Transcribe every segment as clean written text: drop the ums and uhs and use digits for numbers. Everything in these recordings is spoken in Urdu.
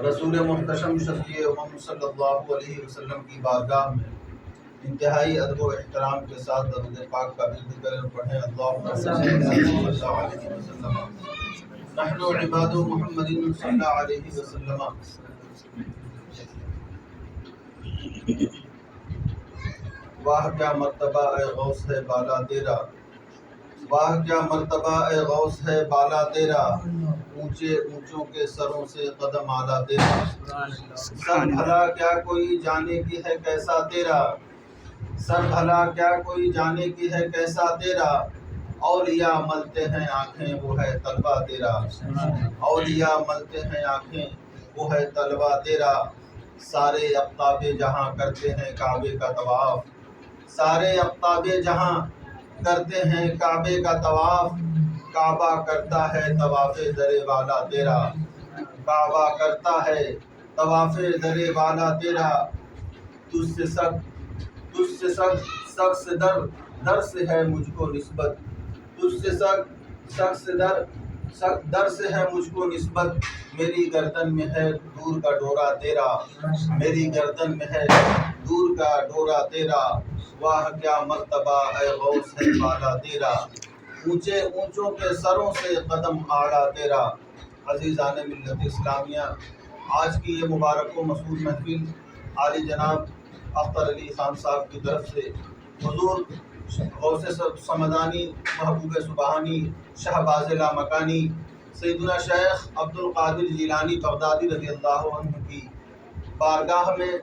رسول محتشم شفیع امم صلی اللہ علیہ وسلم کی بارگاہ میں انتہائی ادب و احترام کے ساتھ درود پاک کا ذکر کریں اور پڑھیں اللہم صلی اللہ علیہ وسلم نحن عباد محمد صلی اللہ علیہ وسلم۔ واہ کیا مرتبہ اے غوث ہے بالا تیرا، واہ کیا مرتبہ اے غوث ہے بالا تیرا، اونچے اونچوں کے سروں سے قدم اعلیٰ تیرا، سر بھلا کیا کوئی جانے کی ہے کیسا تیرا، سر بھلا کیا کوئی جانے کی ہے کیسا تیرا، اولیاء ملتے ہیں آنکھیں وہ ہے طلبہ تیرا، اولیاء ملتے ہیں آنکھیں وہ ہے طلبہ تیرا، سارے اقطاب جہاں کرتے ہیں کعبے کا طواف، سارے اقطاب جہاں کرتے ہیں کعبے کا طواف، کعبہ کرتا ہے طواف در والا تیرا، کعبہ کرتا ہے طواف در والا تیرا، تجھ سے سخت سے در سے ہے مجھ کو نسبت، تجھ سے سخت در سے ہے مجھ کو نسبت، میری گردن میں ہے دور کا ڈورا تیرا، میری گردن میں ہے دور کا ڈورا تیرا، واہ کیا مرتبہ اے غوث ہے بالا تیرا، اونچے اونچوں کے سروں سے قدم آڑا تیرا۔ عزیزان ملت اسلامیہ، آج کی یہ مبارک و مسعود محفل عالی جناب اختر علی خان صاحب کی طرف سے حضور غوث سمدانی محبوب سبحانی شہباز لامکانی سیدنا شیخ عبد القادر جیلانی بغدادی رضی اللہ عنہ کی بارگاہ میں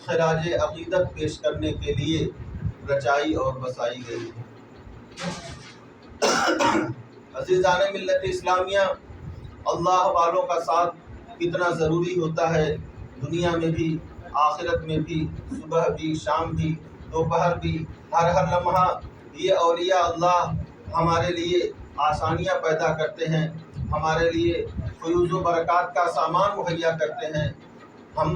خراج عقیدت پیش کرنے کے لیے رچائی اور بسائی گئی ہے۔ عزیزان ملت اسلامیہ، اللہ والوں کا ساتھ کتنا ضروری ہوتا ہے، دنیا میں بھی آخرت میں بھی، صبح بھی شام بھی دوپہر بھی، ہر لمحہ یہ اولیاء اللہ ہمارے لیے آسانیاں پیدا کرتے ہیں، ہمارے لیے فیوز و برکات کا سامان مہیا کرتے ہیں۔ ہم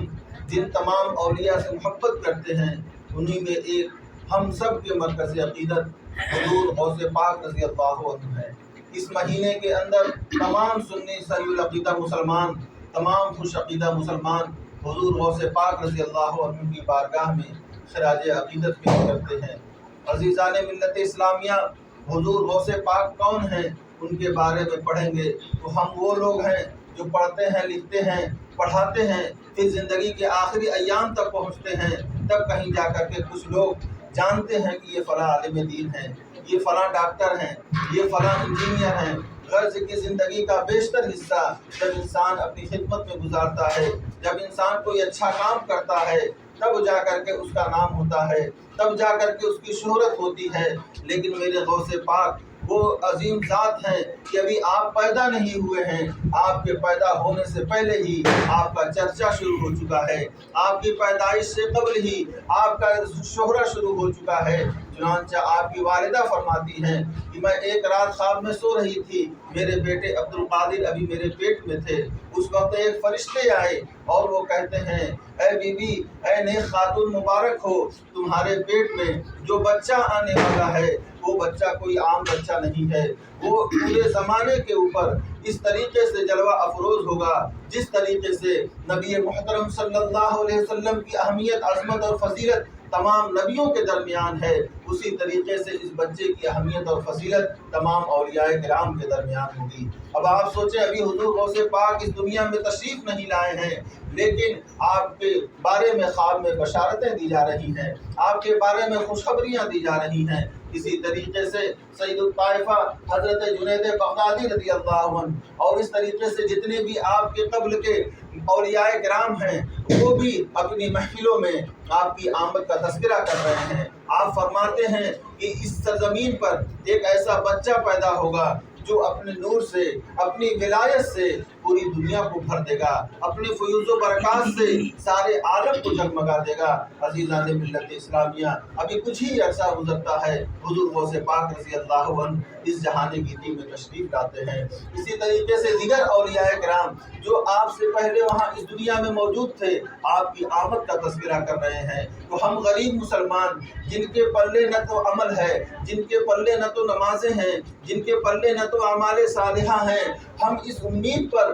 جن تمام اولیاء سے محبت کرتے ہیں انہی میں ایک ہم سب کے مرکز عقیدت حضور غوث پاک رضی اللہ عنہ ہے۔ اس مہینے کے اندر تمام سنی صحیح العقیدہ مسلمان، تمام خوش عقیدہ مسلمان حضور غوث پاک رضی اللہ عنہ کی بارگاہ میں خراج عقیدت پیش کرتے ہیں۔ عزیزان ملت اسلامیہ، حضور غوث پاک کون ہیں ان کے بارے میں پڑھیں گے تو ہم وہ لوگ ہیں جو پڑھتے ہیں، لکھتے ہیں، پڑھاتے ہیں، پھر زندگی کے آخری ایام تک پہنچتے ہیں، تب کہیں جا کر کے کچھ لوگ جانتے ہیں کہ یہ فلاں عالم دین ہیں، یہ فلاں ڈاکٹر ہیں، یہ فلاں انجینئر ہیں۔ غرض کی زندگی کا بیشتر حصہ جب انسان اپنی خدمت میں گزارتا ہے، جب انسان کوئی اچھا کام کرتا ہے، تب جا کر کے اس کا نام ہوتا ہے، تب جا کر کے اس کی شہرت ہوتی ہے۔ لیکن میرے غوث پاک وہ عظیم ذات ہیں کہ ابھی آپ پیدا نہیں ہوئے ہیں، آپ کے پیدا ہونے سے پہلے ہی آپ کا چرچا شروع ہو چکا ہے، آپ کی پیدائش سے قبل ہی آپ کا شہرہ شروع ہو چکا ہے۔ چنانچہ آپ کی والدہ فرماتی ہیں کہ میں ایک رات خواب میں سو رہی تھی، میرے بیٹے عبد القادر ابھی میرے پیٹ میں تھے، اس وقت ایک فرشتے آئے اور وہ کہتے ہیں اے بی بی، اے نیک خاتون مبارک ہو، تمہارے پیٹ میں جو بچہ آنے والا ہے وہ بچہ کوئی عام بچہ نہیں ہے، وہ پورے زمانے کے اوپر اس طریقے سے جلوہ افروز ہوگا جس طریقے سے نبی محترم صلی اللہ علیہ وسلم کی اہمیت، عظمت اور فضیلت تمام نبیوں کے درمیان ہے، اسی طریقے سے اس بچے کی اہمیت اور فضیلت تمام اولیاء کرام کے درمیان ہوگی۔ اب آپ سوچیں، ابھی حضور غوث پاک اس دنیا میں تشریف نہیں لائے ہیں، لیکن آپ کے بارے میں خواب میں بشارتیں دی جا رہی ہیں، آپ کے بارے میں خوشخبریاں دی جا رہی ہیں۔ اسی طریقے سے سید الطائفہ حضرت جنید بغدادی رضی اللہ عنہ اور اس طریقے سے جتنے بھی آپ کے قبل کے اولیاء کرام ہیں وہ بھی اپنی محفلوں میں آپ کی آمد کا تذکرہ کر رہے ہیں۔ آپ فرماتے ہیں کہ اس سرزمین پر ایک ایسا بچہ پیدا ہوگا جو اپنے نور سے، اپنی ولایت سے پوری دنیا کو بھر دے گا، اپنے فیوز و برکات سے سارے عالم کو جگمگا دے گا۔ عزیزان ملت اسلامیہ، ابھی کچھ ہی عرصہ گزرتا ہے حضور غوث پاک رضی اللہ عنہ اس جہان گیتی میں تشریف لاتے ہیں۔ اسی طریقے سے دیگر اولیاء کرام جو آپ سے پہلے وہاں اس دنیا میں موجود تھے، آپ کی آمد کا تذکرہ کر رہے ہیں۔ تو ہم غریب مسلمان جن کے پلے نہ تو عمل ہے، جن کے پلے نہ تو نمازیں ہیں، جن کے پلے نہ تو اعمال صالحہ ہیں، ہم اس امید پر